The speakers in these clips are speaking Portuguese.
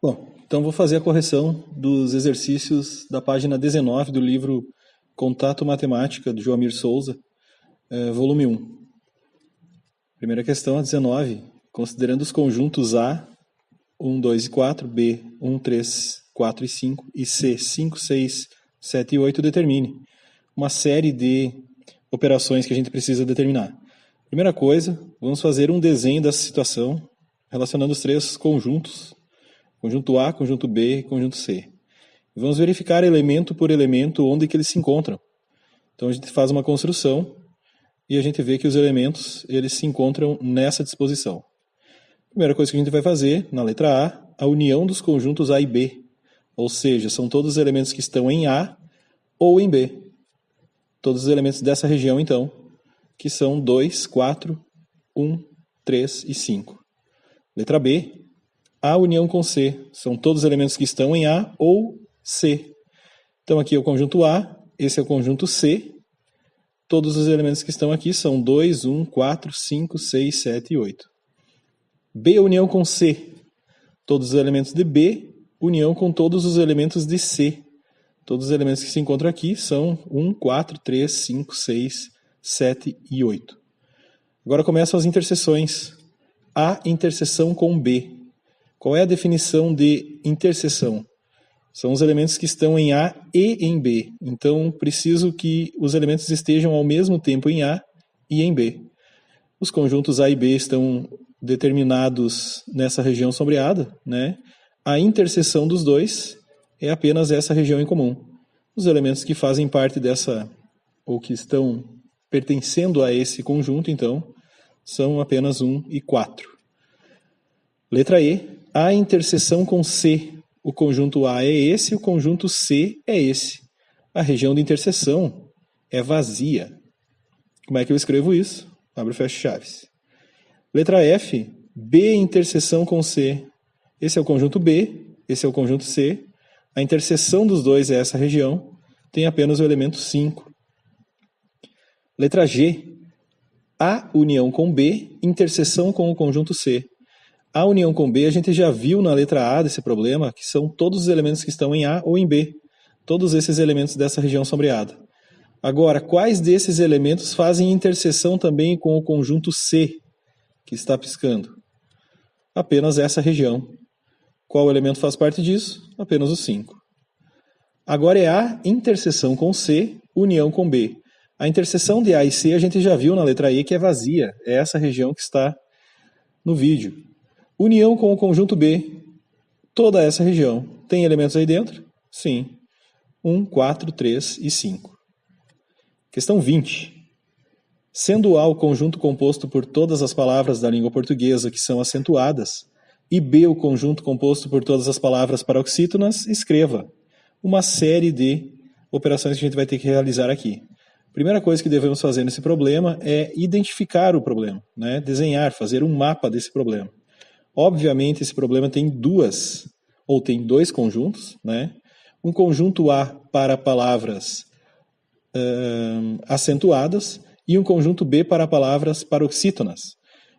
Bom, então vou fazer a correção dos exercícios da página 19 do livro Contato Matemática, do Joamir Souza, volume 1. Primeira questão, a 19. Considerando os conjuntos A, 1, 2 e 4, B, 1, 3, 4 e 5, e C, 5, 6, 7 e 8, determine uma série de operações que a gente precisa determinar. Primeira coisa, vamos fazer um desenho dessa situação, relacionando os três conjuntos, conjunto A, conjunto B e conjunto C. Vamos verificar elemento por elemento onde que eles se encontram. Então a gente faz uma construção e a gente vê que os elementos eles se encontram nessa disposição. Primeira coisa que a gente vai fazer, na letra A união dos conjuntos A e B. Ou seja, são todos os elementos que estão em A ou em B. Todos os elementos dessa região, então, que são 2, 4, 1, 3 e 5. Letra B, A união com C. São todos os elementos que estão em A ou C. Então aqui é o conjunto A, esse é o conjunto C. Todos os elementos que estão aqui são 2, 1, 4, 5, 6, 7 e 8. B união com C. Todos os elementos de B, união com todos os elementos de C. Todos os elementos que se encontram aqui são 1, 4, 3, 5, 6, 7 e 8. Agora começam as interseções. A interseção com B. Qual é a definição de interseção? São os elementos que estão em A e em B. Então, preciso que os elementos estejam ao mesmo tempo em A e em B. Os conjuntos A e B estão determinados nessa região sombreada, né? A interseção dos dois é apenas essa região em comum. Os elementos que fazem parte dessa, ou que estão pertencendo a esse conjunto, então, são apenas 1 e 4. Letra E. A interseção com C. O conjunto A é esse, o conjunto C é esse. A região de interseção é vazia. Como é que eu escrevo isso? Abre e fecha chaves. Letra F. B interseção com C. Esse é o conjunto B, esse é o conjunto C. A interseção dos dois é essa região. Tem apenas o elemento 5. Letra G. A união com B, interseção com o conjunto C. A união com B a gente já viu na letra A desse problema, que são todos os elementos que estão em A ou em B. Todos esses elementos dessa região sombreada. Agora, quais desses elementos fazem interseção também com o conjunto C, que está piscando? Apenas essa região. Qual elemento faz parte disso? Apenas o 5. Agora é A interseção com C, união com B. A interseção de A e C a gente já viu na letra E, que é vazia. É essa região que está no vídeo. União com o conjunto B. Toda essa região. Tem elementos aí dentro? Sim. 1, 4, 3 e 5. Questão 20. Sendo A o conjunto composto por todas as palavras da língua portuguesa que são acentuadas, e B o conjunto composto por todas as palavras paroxítonas, escreva uma série de operações que a gente vai ter que realizar aqui. Primeira coisa que devemos fazer nesse problema é identificar o problema, né? Desenhar, fazer um mapa desse problema. Obviamente, esse problema tem dois conjuntos, né? Um conjunto A para palavras acentuadas e um conjunto B para palavras paroxítonas.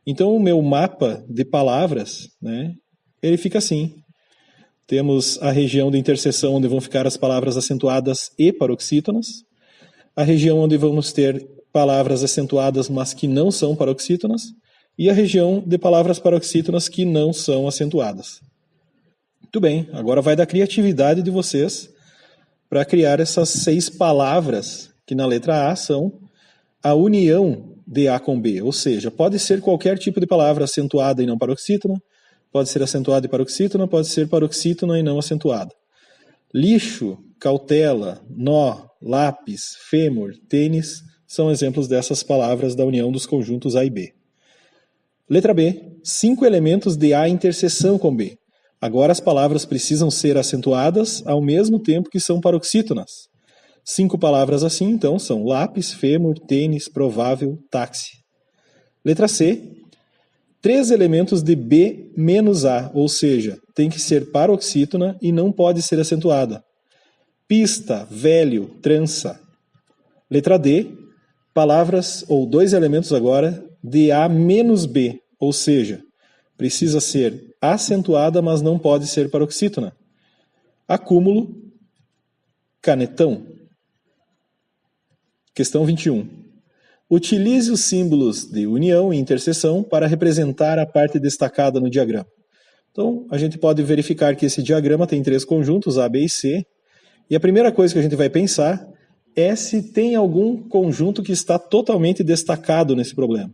Então, o meu mapa de palavras, né, ele fica assim. Temos a região de interseção onde vão ficar as palavras acentuadas e paroxítonas, a região onde vamos ter palavras acentuadas, mas que não são paroxítonas, e a região de palavras paroxítonas que não são acentuadas. Muito bem, agora vai da criatividade de vocês para criar essas 6 palavras que na letra A são a união de A com B, ou seja, pode ser qualquer tipo de palavra acentuada e não paroxítona, pode ser acentuada e paroxítona, pode ser paroxítona e não acentuada. Lixo, cautela, nó, lápis, fêmur, tênis são exemplos dessas palavras da união dos conjuntos A e B. Letra B. 5 elementos de A interseção com B. Agora as palavras precisam ser acentuadas ao mesmo tempo que são paroxítonas. 5 palavras assim, então, são lápis, fêmur, tênis, provável, táxi. Letra C. 3 elementos de B menos A, ou seja, tem que ser paroxítona e não pode ser acentuada. Pista, velho, trança. Letra D. Palavras, ou 2 elementos agora, de A menos B, ou seja, Precisa ser acentuada, mas não pode ser paroxítona. Acúmulo, canetão. Questão 21. Utilize os símbolos de união e interseção para representar a parte destacada no diagrama. Então, a gente pode verificar que esse diagrama tem 3 conjuntos, A, B e C. E a primeira coisa que a gente vai pensar é se tem algum conjunto que está totalmente destacado nesse problema.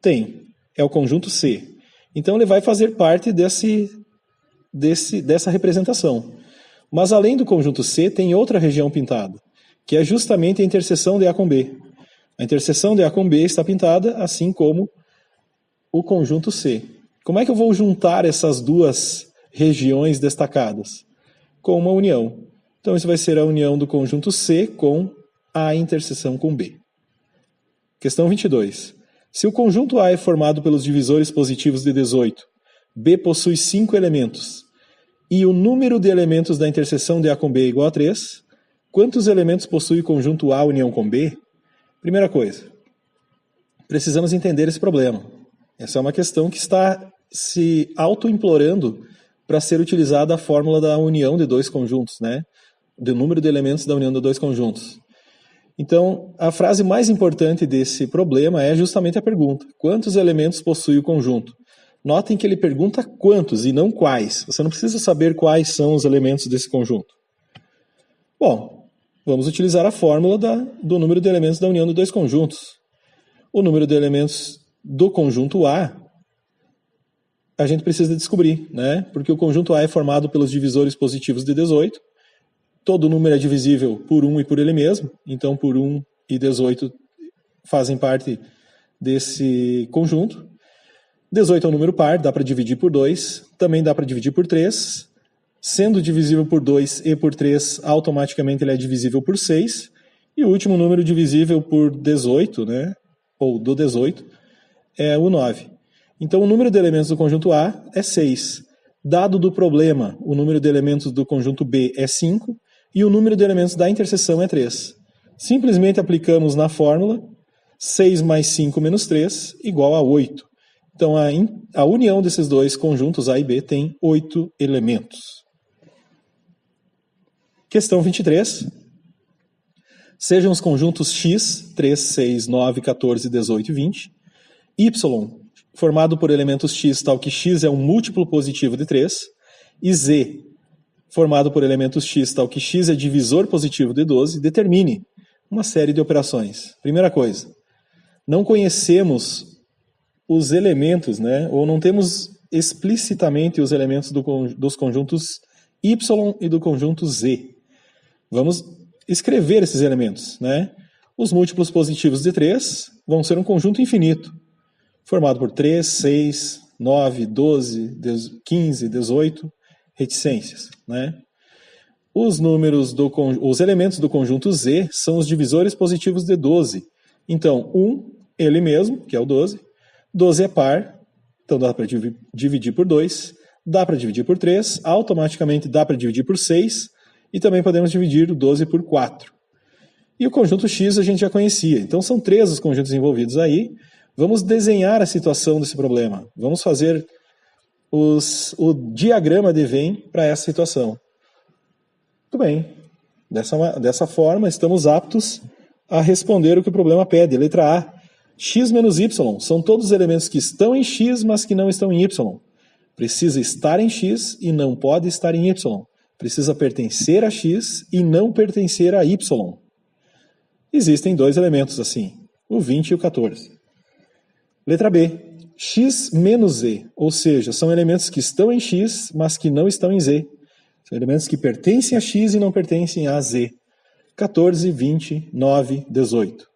Tem. É o conjunto C. Então, ele vai fazer parte dessa representação. Mas, além do conjunto C, tem outra região pintada, que é justamente a interseção de A com B. A interseção de A com B está pintada, assim como o conjunto C. Como é que eu vou juntar essas duas regiões destacadas? Com uma união. Então, isso vai ser a união do conjunto C com a interseção com B. Questão 22. Se o conjunto A é formado pelos divisores positivos de 18, B possui 5 elementos, e o número de elementos da interseção de A com B é igual a 3, quantos elementos possui o conjunto A união com B? Primeira coisa, precisamos entender esse problema. Essa é uma questão que está se auto-implorando para ser utilizada a fórmula da união de 2 conjuntos, né? Do número de elementos da união de 2 conjuntos. Então, a frase mais importante desse problema é justamente a pergunta: quantos elementos possui o conjunto? Notem que ele pergunta quantos e não quais. Você não precisa saber quais são os elementos desse conjunto. Bom, vamos utilizar a fórmula do número de elementos da união de 2 conjuntos. O número de elementos do conjunto A, a gente precisa descobrir, né? Porque o conjunto A é formado pelos divisores positivos de 18. Todo número é divisível por 1 e por ele mesmo. Então, por 1 e 18 fazem parte desse conjunto. 18 é um número par, dá para dividir por 2. Também dá para dividir por 3. Sendo divisível por 2 e por 3, automaticamente ele é divisível por 6. E o último número divisível por 18, né? Ou do 18, é o 9. Então, o número de elementos do conjunto A é 6. Dado do problema, o número de elementos do conjunto B é 5 e o número de elementos da interseção é 3. Simplesmente aplicamos na fórmula 6 mais 5 menos 3 igual a 8. Então, a união desses dois conjuntos A e B tem 8 elementos. Questão 23. Sejam os conjuntos X, 3, 6, 9, 14, 18 e 20, Y, formado por elementos X, tal que X é um múltiplo positivo de 3, e Z, formado por elementos X, tal que X é divisor positivo de 12, determine uma série de operações. Primeira coisa, não conhecemos os elementos, né? Ou não temos explicitamente os elementos dos conjuntos Y e do conjunto Z. Vamos escrever esses elementos, né? Os múltiplos positivos de 3 vão ser um conjunto infinito, formado por 3, 6, 9, 12, 15, 18 reticências, né? Os elementos do conjunto Z são os divisores positivos de 12. Então, 1, ele mesmo, que é o 12. 12 é par, então dá para dividir por 2. Dá para dividir por 3, automaticamente dá para dividir por 6. E também podemos dividir o 12 por 4. E o conjunto X a gente já conhecia. Então, são 3 os conjuntos envolvidos aí. Vamos desenhar a situação desse problema. Vamos fazer o diagrama de Venn para essa situação. Muito bem. Dessa forma, estamos aptos a responder o que o problema pede. Letra A. X menos Y são todos os elementos que estão em X, mas que não estão em Y. Precisa estar em X e não pode estar em Y. Precisa pertencer a X e não pertencer a Y. Existem 2 elementos assim, o 20 e o 14. Letra B. X menos Z, ou seja, são elementos que estão em X, mas que não estão em Z. São elementos que pertencem a X e não pertencem a Z. 14, 20, 9, 18.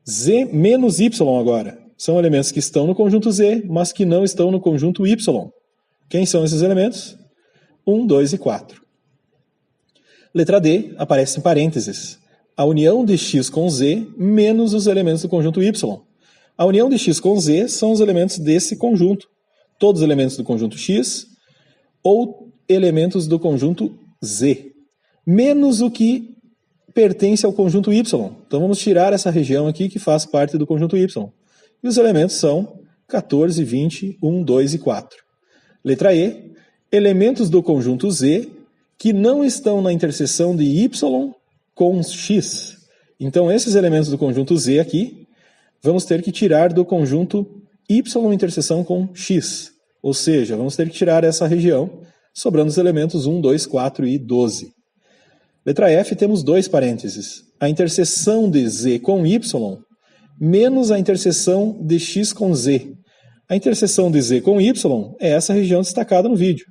Z menos Y agora. São elementos que estão no conjunto Z, mas que não estão no conjunto Y. Quem são esses elementos? 1, 2 e 4. Letra D, aparece em parênteses. A união de X com Z menos os elementos do conjunto Y. A união de X com Z são os elementos desse conjunto. Todos os elementos do conjunto X ou elementos do conjunto Z. Menos o que pertence ao conjunto Y. Então vamos tirar essa região aqui que faz parte do conjunto Y. E os elementos são 14, 20, 1, 2 e 4. Letra E, elementos do conjunto Z que não estão na interseção de Y com X. Então, esses elementos do conjunto Z aqui, vamos ter que tirar do conjunto Y interseção com X. Ou seja, vamos ter que tirar essa região, sobrando os elementos 1, 2, 4 e 12. Letra F, temos dois parênteses. A interseção de Z com Y menos a interseção de X com Z. A interseção de Z com Y é essa região destacada no vídeo.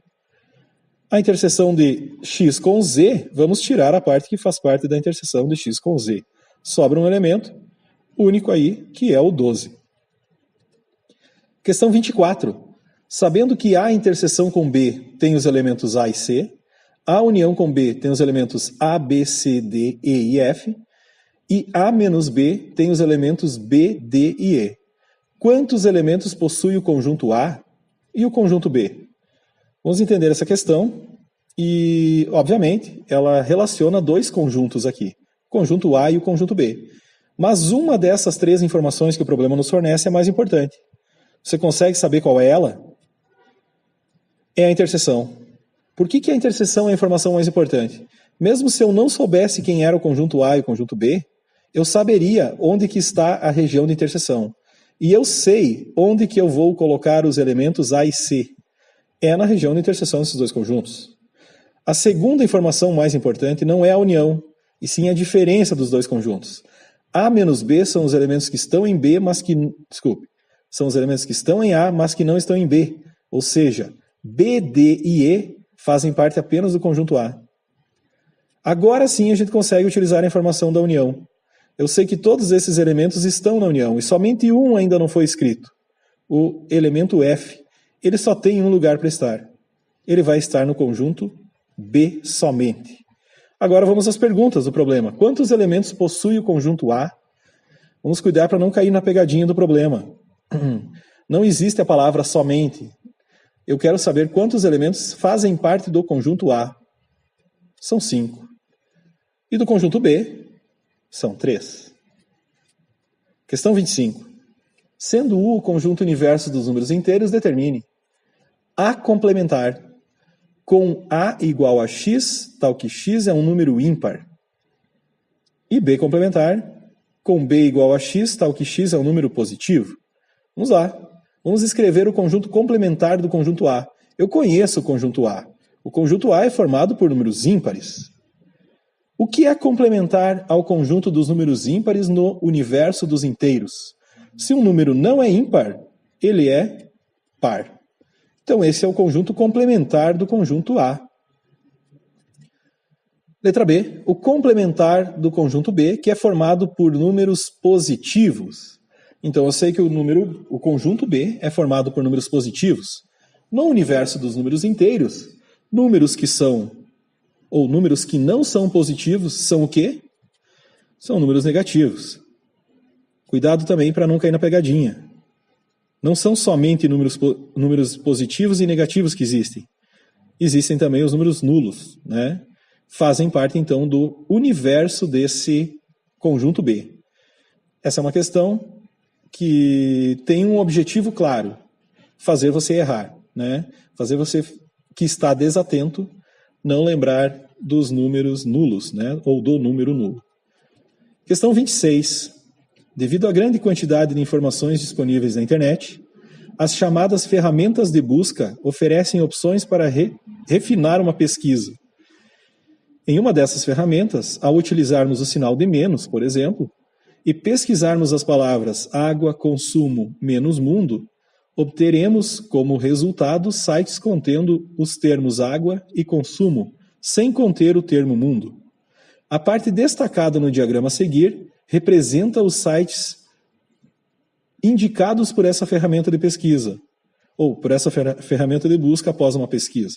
A interseção de X com Z, vamos tirar a parte que faz parte da interseção de X com Z. Sobra um elemento único aí, que é o 12. Questão 24. Sabendo que A interseção com B tem os elementos A e C, A união com B tem os elementos A, B, C, D, E e F, e A menos B tem os elementos B, D e E. Quantos elementos possui o conjunto A e o conjunto B? Vamos entender essa questão e, obviamente, ela relaciona dois conjuntos aqui, o conjunto A e o conjunto B. Mas uma dessas três informações que o problema nos fornece é mais importante. Você consegue saber qual é ela? É a interseção. Por que a interseção é a informação mais importante? Mesmo se eu não soubesse quem era o conjunto A e o conjunto B, eu saberia onde que está a região de interseção. E eu sei onde que eu vou colocar os elementos A e C. É na região de interseção desses dois conjuntos. A segunda informação mais importante não é a união, e sim a diferença dos dois conjuntos. A menos B são os elementos que estão em B, mas que... são os elementos que estão em A, mas que não estão em B. Ou seja, B, D e E fazem parte apenas do conjunto A. Agora sim a gente consegue utilizar a informação da união. Eu sei que todos esses elementos estão na união, e somente um ainda não foi escrito. O elemento F. Ele só tem um lugar para estar. Ele vai estar no conjunto B somente. Agora vamos às perguntas do problema. Quantos elementos possui o conjunto A? Vamos cuidar para não cair na pegadinha do problema. Não existe a palavra somente. Eu quero saber quantos elementos fazem parte do conjunto A. São 5. E do conjunto B, são 3. Questão 25. Sendo U o conjunto universo dos números inteiros, determine A complementar com A igual a X, tal que X é um número ímpar. E B complementar com B igual a X, tal que X é um número positivo. Vamos lá. Vamos escrever o conjunto complementar do conjunto A. Eu conheço o conjunto A. O conjunto A é formado por números ímpares. O que é complementar ao conjunto dos números ímpares no universo dos inteiros? Se um número não é ímpar, ele é par. Então esse é o conjunto complementar do conjunto A. Letra B. O complementar do conjunto B, que é formado por números positivos. Então eu sei que o conjunto B é formado por números positivos. No universo dos números inteiros, números que são, ou números que não são positivos, são o quê? São números negativos. Cuidado também para não cair na pegadinha. Não são somente números positivos e negativos que existem. Existem também os números nulos, né? Fazem parte, então, do universo desse conjunto B. Essa é uma questão que tem um objetivo claro, fazer você errar, né? Fazer você que está desatento não lembrar dos números nulos, né? Ou do número nulo. Questão 26. Devido à grande quantidade de informações disponíveis na internet, as chamadas ferramentas de busca oferecem opções para refinar uma pesquisa. Em uma dessas ferramentas, ao utilizarmos o sinal de menos, por exemplo, e pesquisarmos as palavras água, consumo, menos mundo, obteremos como resultado sites contendo os termos água e consumo, sem conter o termo mundo. A parte destacada no diagrama a seguir representa os sites indicados por essa ferramenta de pesquisa, ou por essa ferramenta de busca após uma pesquisa.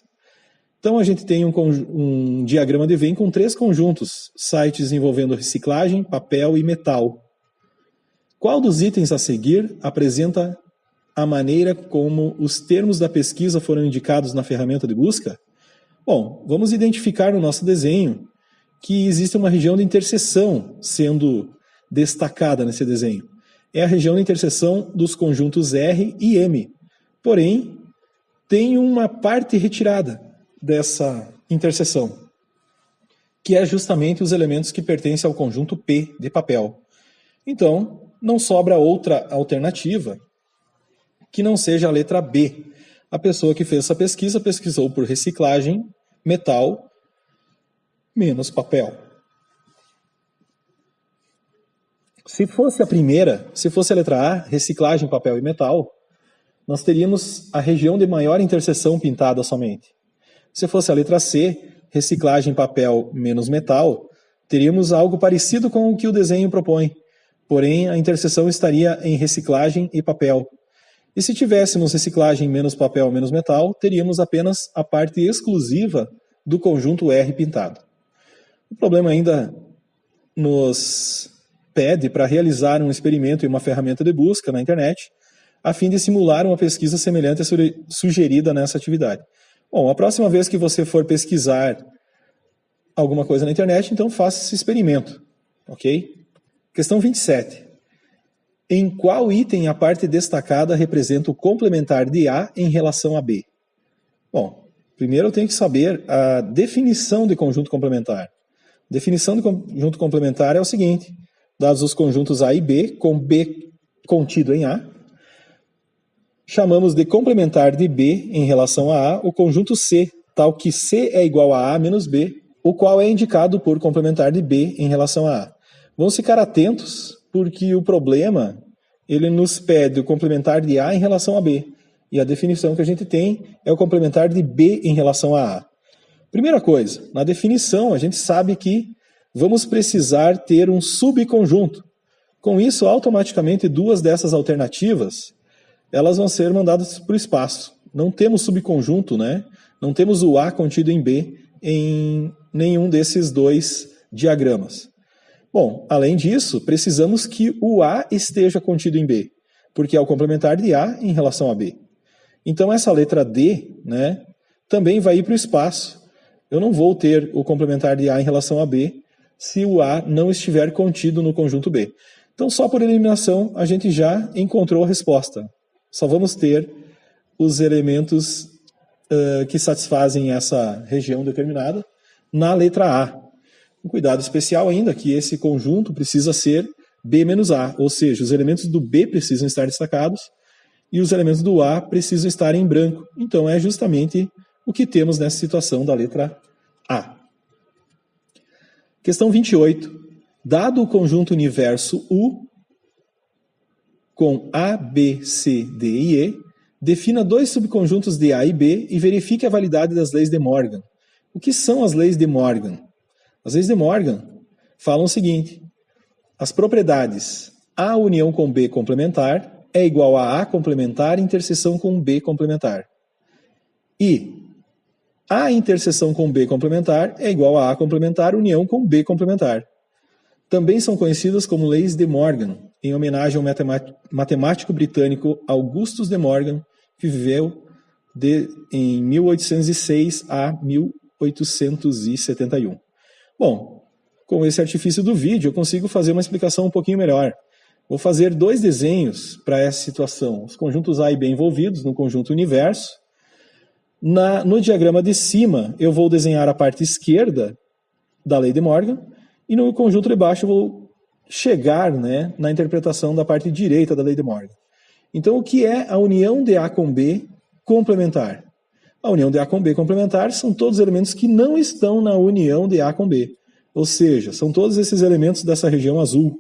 Então a gente tem um diagrama de Venn com 3 conjuntos, sites envolvendo reciclagem, papel e metal. Qual dos itens a seguir apresenta a maneira como os termos da pesquisa foram indicados na ferramenta de busca? Bom, vamos identificar no nosso desenho que existe uma região de interseção sendo destacada nesse desenho. é a região de interseção dos conjuntos R e M. Porém, tem uma parte retirada dessa interseção, que é justamente os elementos que pertencem ao conjunto P de papel. Então, não sobra outra alternativa que não seja a letra B. A pessoa que fez essa pesquisa pesquisou por reciclagem, metal, menos papel. Se fosse a primeira, se fosse a letra A, reciclagem, papel e metal, nós teríamos a região de maior interseção pintada somente. Se fosse a letra C, reciclagem, papel menos metal, teríamos algo parecido com o que o desenho propõe, porém a interseção estaria em reciclagem e papel. E se tivéssemos reciclagem menos papel menos metal, teríamos apenas a parte exclusiva do conjunto R pintado. O problema ainda nos pede para realizar um experimento em uma ferramenta de busca na internet, a fim de simular uma pesquisa semelhante à sugerida nessa atividade. Bom, a próxima vez que você for pesquisar alguma coisa na internet, então faça esse experimento, ok? Questão 27. Em qual item a parte destacada representa o complementar de A em relação a B? Bom, primeiro eu tenho que saber a definição de conjunto complementar. Definição de conjunto complementar é o seguinte: dados os conjuntos A e B, com B contido em A, chamamos de complementar de B em relação a A o conjunto C, tal que C é igual a A menos B, o qual é indicado por complementar de B em relação a A. Vamos ficar atentos, porque o problema ele nos pede o complementar de A em relação a B, e a definição que a gente tem é o complementar de B em relação a A. Primeira coisa, na definição a gente sabe que vamos precisar ter um subconjunto. Com isso, automaticamente, duas dessas alternativas elas vão ser mandadas para o espaço. Não temos subconjunto, né? Não temos o A contido em B em nenhum desses dois diagramas. Bom, além disso, precisamos que o A esteja contido em B, porque é o complementar de A em relação a B. Então, essa letra D, né, também vai ir para o espaço. Eu não vou ter o complementar de A em relação a B se o A não estiver contido no conjunto B. Então, só por eliminação, a gente já encontrou a resposta. Só vamos ter os elementos que satisfazem essa região determinada na letra A. Um cuidado especial ainda que esse conjunto precisa ser B menos A, ou seja, os elementos do B precisam estar destacados e os elementos do A precisam estar em branco. Então é justamente o que temos nessa situação da letra A. Questão 28. Dado o conjunto universo U, com A, B, C, D e E, defina dois subconjuntos de A e B e verifique a validade das leis de Morgan. O que são as leis de Morgan? As leis de Morgan falam o seguinte: as propriedades A união com B complementar é igual a A complementar interseção com B complementar. E A interseção com B complementar é igual a A complementar união com B complementar. Também são conhecidas como leis de Morgan, em homenagem ao matemático britânico Augustus de Morgan, que viveu em 1806 a 1871. Bom, com esse artifício do vídeo, eu consigo fazer uma explicação um pouquinho melhor. Vou fazer dois desenhos para essa situação. Os conjuntos A e B envolvidos no conjunto universo. No diagrama de cima, eu vou desenhar a parte esquerda da lei de Morgan, e no conjunto de baixo eu vou chegar, né, na interpretação da parte direita da lei de Morgan. Então, o que é a união de A com B complementar? A união de A com B complementar são todos os elementos que não estão na união de A com B. Ou seja, são todos esses elementos dessa região azul.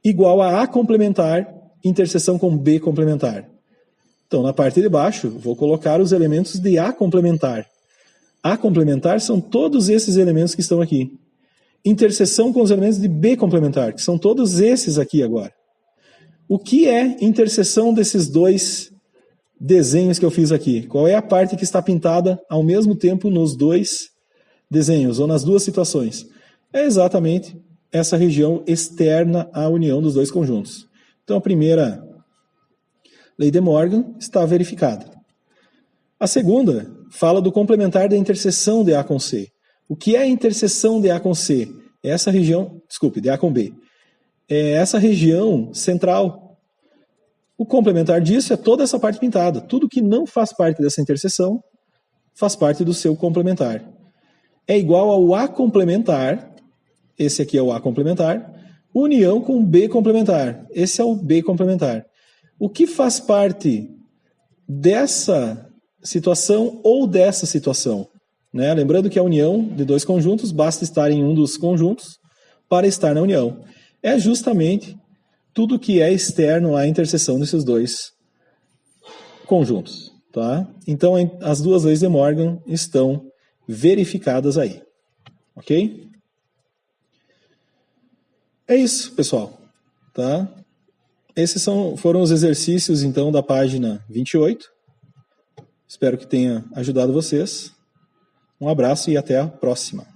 Igual a A complementar, interseção com B complementar. Então, na parte de baixo, vou colocar os elementos de A complementar. A complementar são todos esses elementos que estão aqui. Interseção com os elementos de B complementar, que são todos esses aqui agora. O que é interseção desses dois desenhos que eu fiz aqui? Qual é a parte que está pintada ao mesmo tempo nos dois desenhos, ou nas duas situações? É exatamente essa região externa à união dos dois conjuntos. Então, a primeira lei de Morgan está verificada. A segunda fala do complementar da interseção de A com C. O que é a interseção de A com C? É essa região, de A com B. é essa região central. O complementar disso é toda essa parte pintada. Tudo que não faz parte dessa interseção faz parte do seu complementar. É igual ao A complementar, esse aqui é o A complementar, união com B complementar, esse é o B complementar. O que faz parte dessa situação ou dessa situação? Né? Lembrando que a união de dois conjuntos basta estar em um dos conjuntos para estar na união. É justamente tudo que é externo à interseção desses dois conjuntos. Tá? Então, as duas leis de Morgan estão verificadas aí. Ok? É isso, pessoal. Tá? Esses foram os exercícios, então, da página 28. Espero que tenha ajudado vocês. Um abraço e até a próxima.